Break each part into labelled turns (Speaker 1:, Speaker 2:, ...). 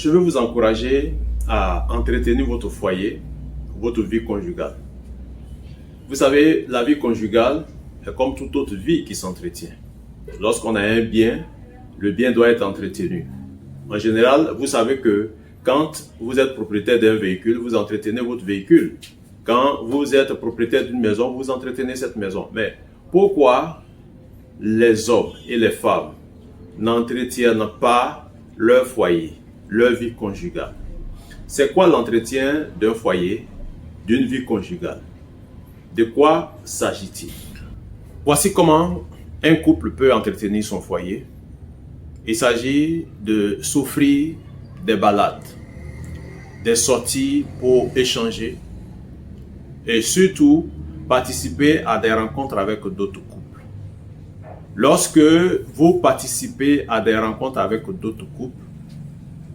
Speaker 1: je veux vous encourager à entretenir votre foyer, votre vie conjugale. Vous savez, la vie conjugale est comme toute autre vie qui s'entretient. Lorsqu'on a un bien, le bien doit être entretenu. En général, vous savez que quand vous êtes propriétaire d'un véhicule, vous entretenez votre véhicule. Quand vous êtes propriétaire d'une maison, vous entretenez cette maison. Mais pourquoi les hommes et les femmes n'entretiennent pas leur foyer, leur vie conjugale? C'est quoi l'entretien d'un foyer, d'une vie conjugale? De quoi s'agit-il? Voici comment un couple peut entretenir son foyer. Il s'agit de s'offrir des balades, des sorties pour échanger et surtout participer à des rencontres avec d'autres couples. Lorsque vous participez à des rencontres avec d'autres couples,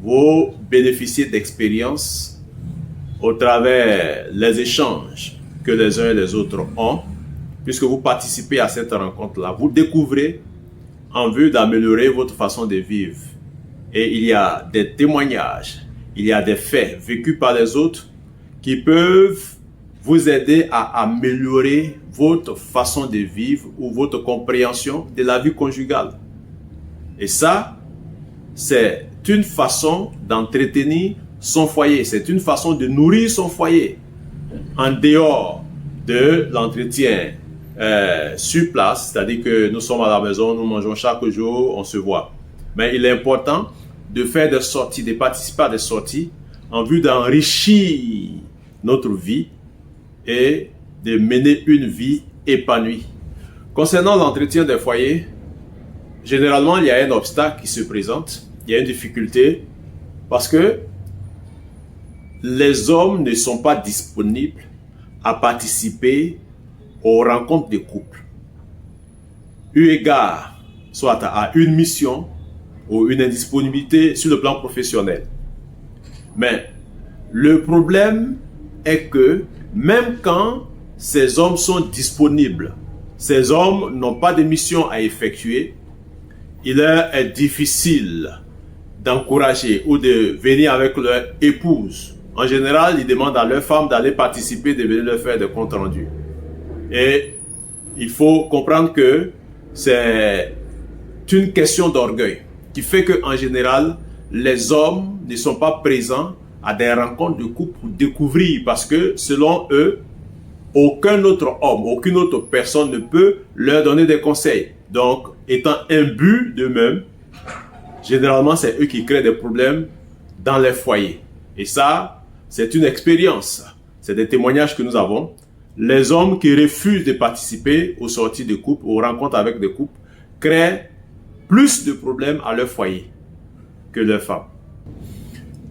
Speaker 1: vous bénéficiez d'expériences au travers les échanges que les uns et les autres ont. Puisque vous participez à cette rencontre-là, vous découvrez en vue d'améliorer votre façon de vivre. Et il y a des témoignages, il y a des faits vécus par les autres qui peuvent vous aider à améliorer votre façon de vivre ou votre compréhension de la vie conjugale. Et ça, c'est une façon d'entretenir son foyer, c'est une façon de nourrir son foyer en dehors de l'entretien sur place, c'est-à-dire que nous sommes à la maison, nous mangeons chaque jour, on se voit. Mais il est important de faire des sorties, de participer à des sorties en vue d'enrichir notre vie et de mener une vie épanouie. Concernant l'entretien des foyers, généralement, il y a un obstacle qui se présente, il y a une difficulté parce que les hommes ne sont pas disponibles à participer aux rencontres des couples, eu égard soit à une mission ou une indisponibilité sur le plan professionnel. Mais le problème est que même quand ces hommes sont disponibles, ces hommes n'ont pas de mission à effectuer, il leur est difficile d'encourager ou de venir avec leur épouse. En général, ils demandent à leur femme d'aller participer, de venir leur faire des comptes rendus. Et il faut comprendre que c'est une question d'orgueil qui fait qu'en général, les hommes ne sont pas présents à des rencontres de couple pour découvrir parce que selon eux, aucun autre homme, aucune autre personne ne peut leur donner des conseils. Donc, étant imbus d'eux-mêmes, généralement, c'est eux qui créent des problèmes dans les foyers. Et ça, c'est une expérience. C'est des témoignages que nous avons. Les hommes qui refusent de participer aux sorties de couple, aux rencontres avec des couples, créent plus de problèmes à leur foyer que leurs femmes.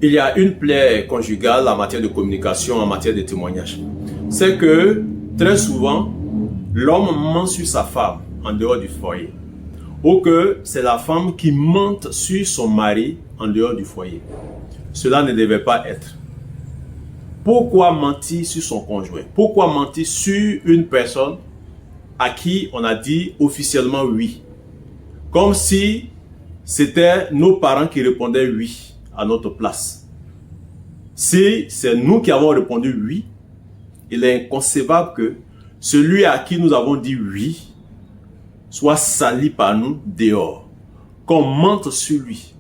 Speaker 1: Il y a une plaie conjugale en matière de communication, en matière de témoignage. C'est que très souvent, l'homme ment sur sa femme en dehors du foyer. Ou que c'est la femme qui ment sur son mari en dehors du foyer. Cela ne devait pas être. Pourquoi mentir sur son conjoint? Pourquoi mentir sur une personne à qui on a dit officiellement oui? Comme si c'était nos parents qui répondaient oui à notre place. Si c'est nous qui avons répondu oui, il est inconcevable que celui à qui nous avons dit oui soit sali par nous dehors. Qu'on mente sur lui.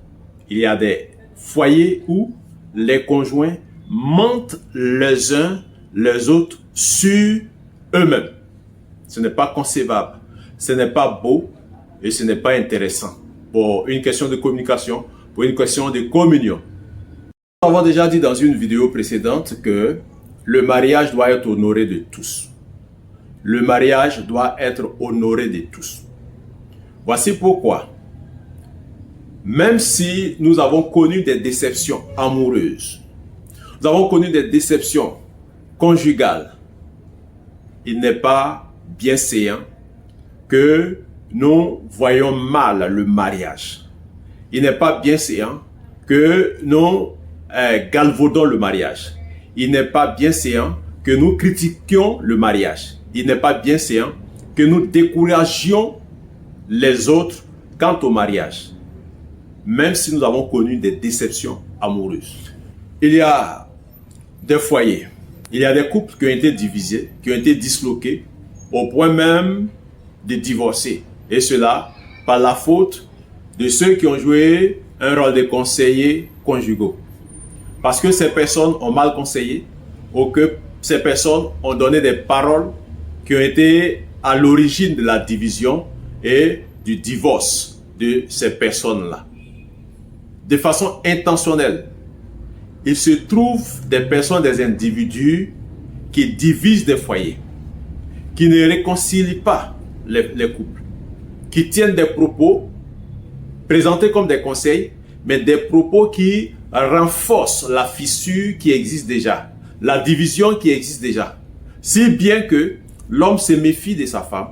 Speaker 1: Il y a des foyers où les conjoints mentent les uns les autres sur eux-mêmes. Ce n'est pas concevable, ce n'est pas beau et ce n'est pas intéressant pour une question de communication, pour une question de communion. Nous avons déjà dit dans une vidéo précédente que le mariage doit être honoré de tous. Le mariage doit être honoré de tous. Voici pourquoi. Même si nous avons connu des déceptions amoureuses, nous avons connu des déceptions conjugales, il n'est pas bienséant que nous voyons mal le mariage. Il n'est pas bienséant que nous galvaudons le mariage. Il n'est pas bienséant que nous critiquions le mariage. Il n'est pas bienséant que nous découragions les autres quant au mariage. même si nous avons connu des déceptions amoureuses. Il y a des foyers, il y a des couples qui ont été divisés, qui ont été disloqués, au point même de divorcer. Et cela par la faute de ceux qui ont joué un rôle de conseillers conjugaux. Parce que ces personnes ont mal conseillé, ou que ces personnes ont donné des paroles qui ont été à l'origine de la division et du divorce de ces personnes-là. De façon intentionnelle, il se trouve des personnes, des individus qui divisent des foyers, qui ne réconcilient pas les couples, qui tiennent des propos présentés comme des conseils, mais des propos qui renforcent la fissure qui existe déjà, la division qui existe déjà. Si bien que l'homme se méfie de sa femme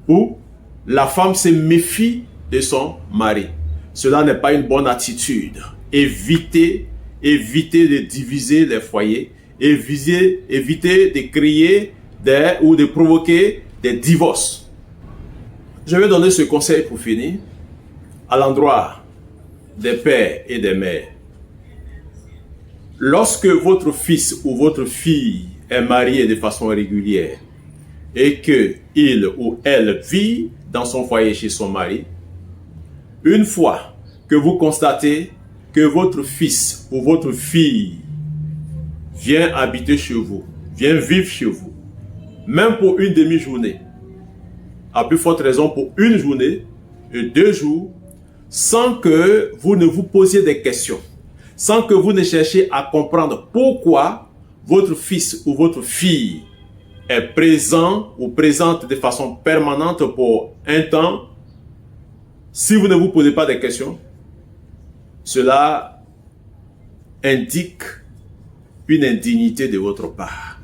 Speaker 1: ou la femme se méfie de son mari. Cela n'est pas une bonne attitude. Évitez de diviser les foyers, évitez de créer ou de provoquer des divorces. Je vais donner ce conseil pour finir à l'endroit des pères et des mères. Lorsque votre fils ou votre fille est marié de façon régulière et que il ou elle vit dans son foyer chez son mari, une fois que vous constatez que votre fils ou votre fille vient habiter chez vous, vient vivre chez vous, même pour une demi-journée, à plus forte raison pour une journée et 2 jours, sans que vous ne vous posiez des questions, sans que vous ne cherchiez à comprendre pourquoi votre fils ou votre fille est présent ou présente de façon permanente pour un temps, si vous ne vous posez pas des questions, cela indique une indignité de votre part.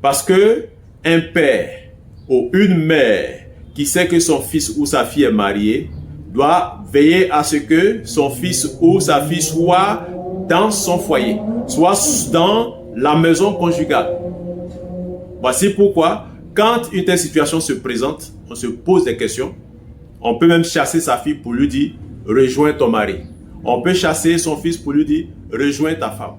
Speaker 1: Parce que un père ou une mère qui sait que son fils ou sa fille est marié doit veiller à ce que son fils ou sa fille soit dans son foyer, soit dans la maison conjugale. Voici pourquoi, quand une telle situation se présente, on se pose des questions. On peut même chasser sa fille pour lui dire « rejoins ton mari ». On peut chasser son fils pour lui dire « rejoins ta femme ».